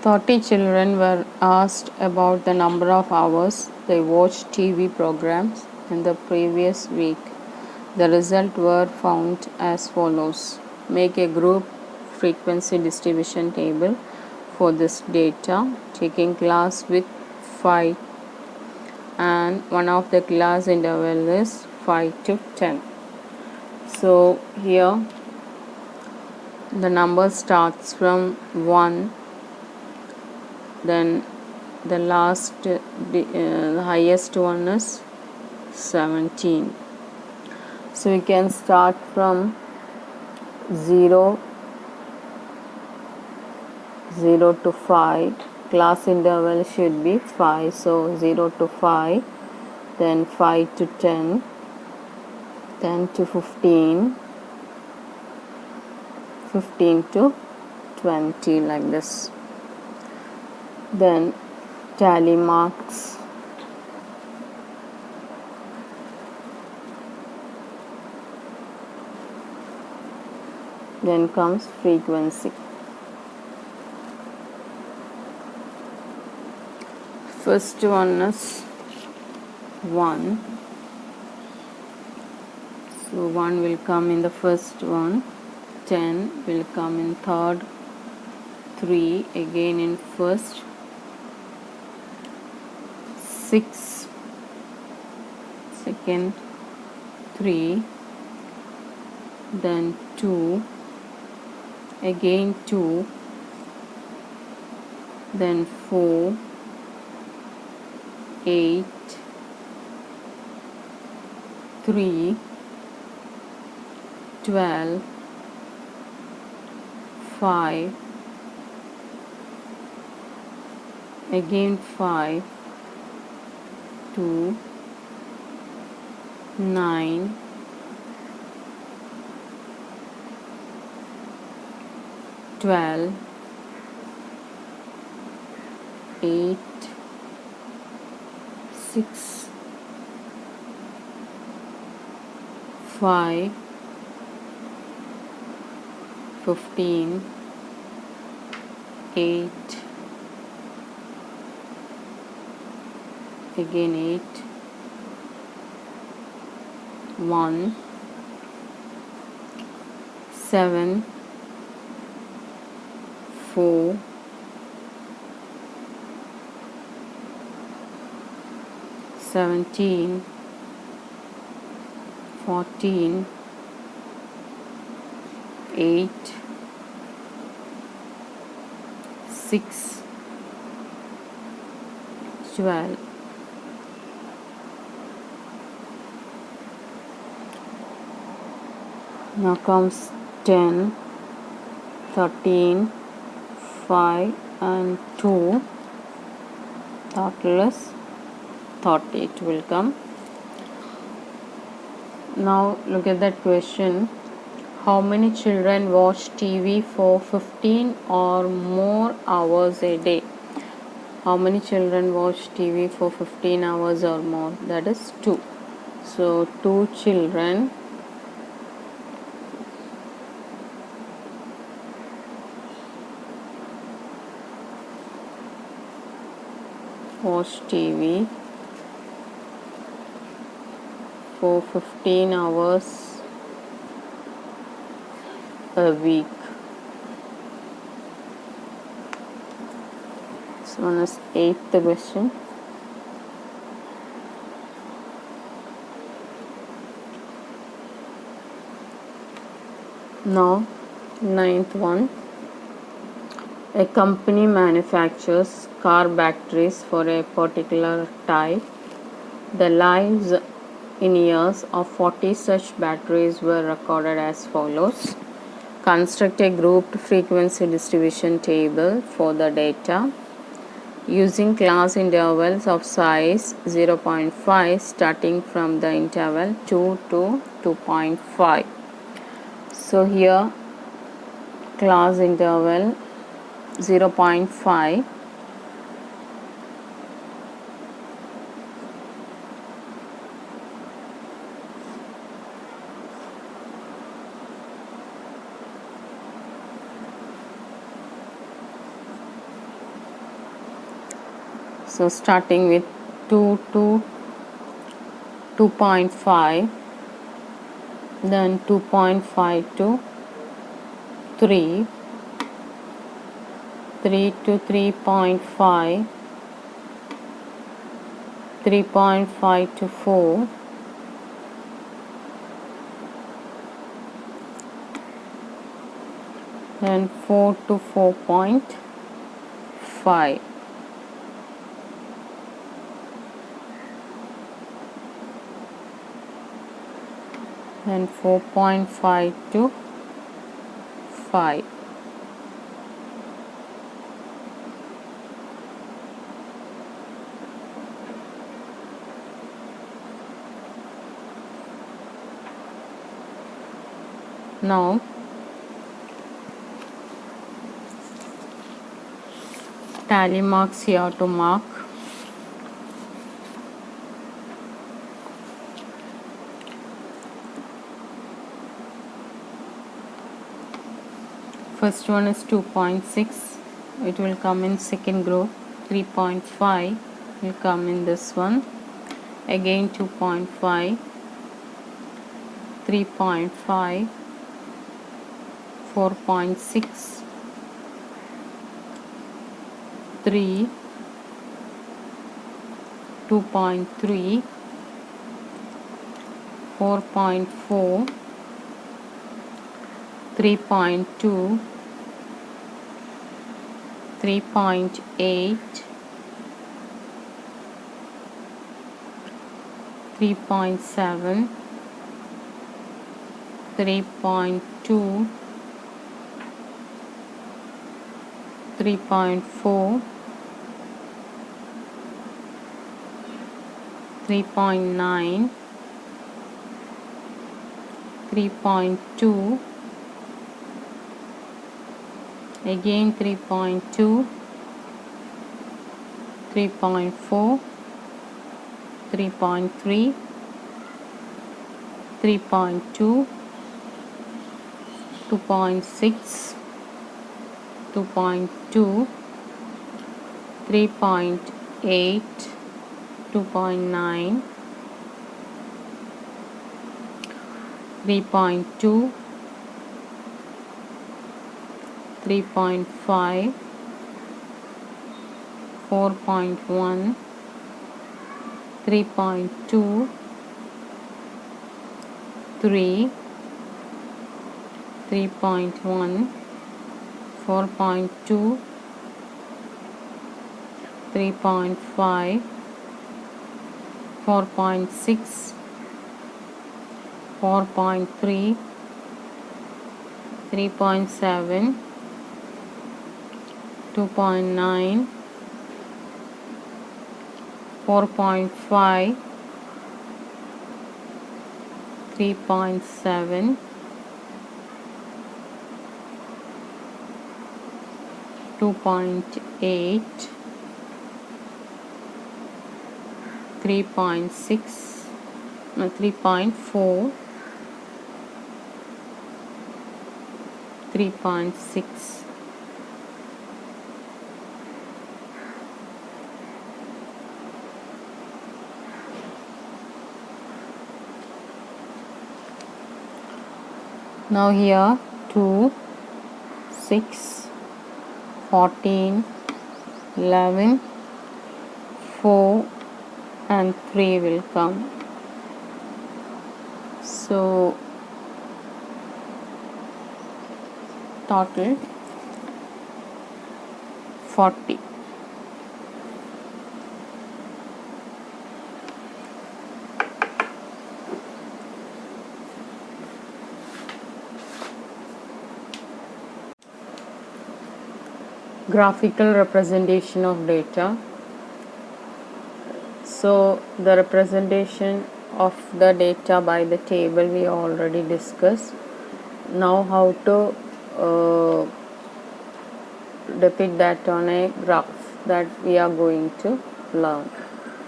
30 children were asked about the number of hours they watched TV programs in the previous week. The results were found as follows. Make a group frequency distribution table for this data, taking class with 5 and one of the class interval is 5 to 10. So here the number starts from 1, then the highest one is 17. So we can start from 0 to 5. Class interval should be 5, so 0 to 5, then 5 to 10, 10 to 15, 15 to 20, like this. Then tally marks, then comes frequency. First one is 1, so 1 will come in the first one, 10 will come in third, 3 again in first, 6 second, 3, then 2, again 2, then 4, 8, 3, 12, 5, again 5, 2, 9, 12, 8, 6, 5, 15, 8, again 8, 1, 7, 4, 17, 14, 8, 6, 12. Now comes 10, 13, 5 and 2. Total is 30. It will come. Now look at that question. How many children watch TV for 15 or more hours a day? How many children watch TV for 15 hours or more? That is 2. So 2 children watch TV for 15 hours a week. This one is 8th question. Now 9th one. A company manufactures car batteries for a particular type. The lives in years of 40 such batteries were recorded as follows. Construct a grouped frequency distribution table for the data using class intervals of size 0.5 starting from the interval 2 to 2.5. So here class interval 0.5, So starting with 2 to 2.5, then 2.5 to 3, 3 to 3.5, 3.5 to 4, then 4 to 4.5. Then 4.5 to 5. Now tally marks here to mark. First one is 2.6, it will come in second group. 3.5 will come in this one. Again 2.5, 3.5, 4.6, 3, 2.3, 4.4, 3.2, 3.8, 3.7, 3.2, 3.4, 3.9, 3.2, again 3.2, 3.4, 3.3, 3.2, 2.6, 2.2, 3.8, 2.9, 3.2, 3.5, 4.1, 3.2, 3, 3.1, 4.2, 3.5, 4.6, 4.3, 3.7, 2.9, 4.5, 3.7, 2.8, 3.6, 3.4, 3.6. Now here 2, 6, 14, 11, 4 and 3 will come. So total 40. Graphical representation of data. So the representation of the data by the table we already discussed. Now how to depict that on a graph, that we are going to learn.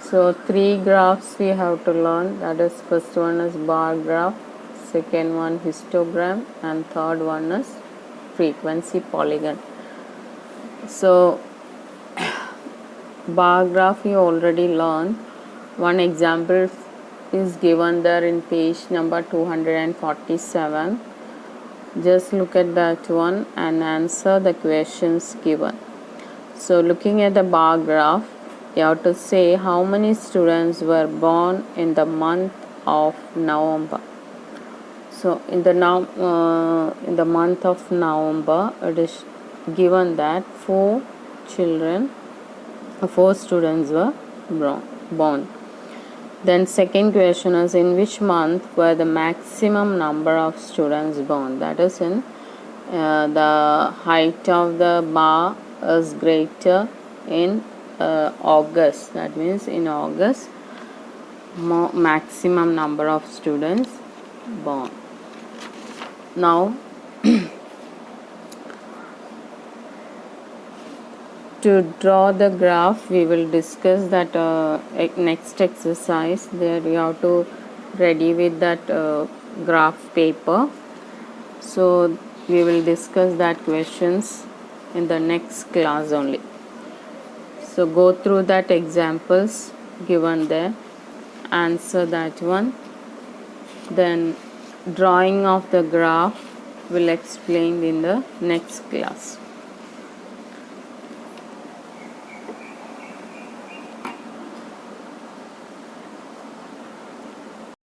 So 3 graphs we have to learn, that is first one is bar graph, second one histogram, and third one is frequency polygon. So bar graph you already learned. One example is given there in page number 247. Just look at that one and answer the questions given. So looking at the bar graph, you have to say how many students were born in the month of November. So in the month of November, it is given that 4 students were born. Then second question is, in which month were the maximum number of students born? That is in the height of the bar is greater in August. That means in August, maximum number of students born. Now to draw the graph, we will discuss that next exercise. There you have to ready with that graph paper. So we will discuss that questions in the next class only. So go through that examples given there, answer that one, then drawing of the graph will explain in the next class.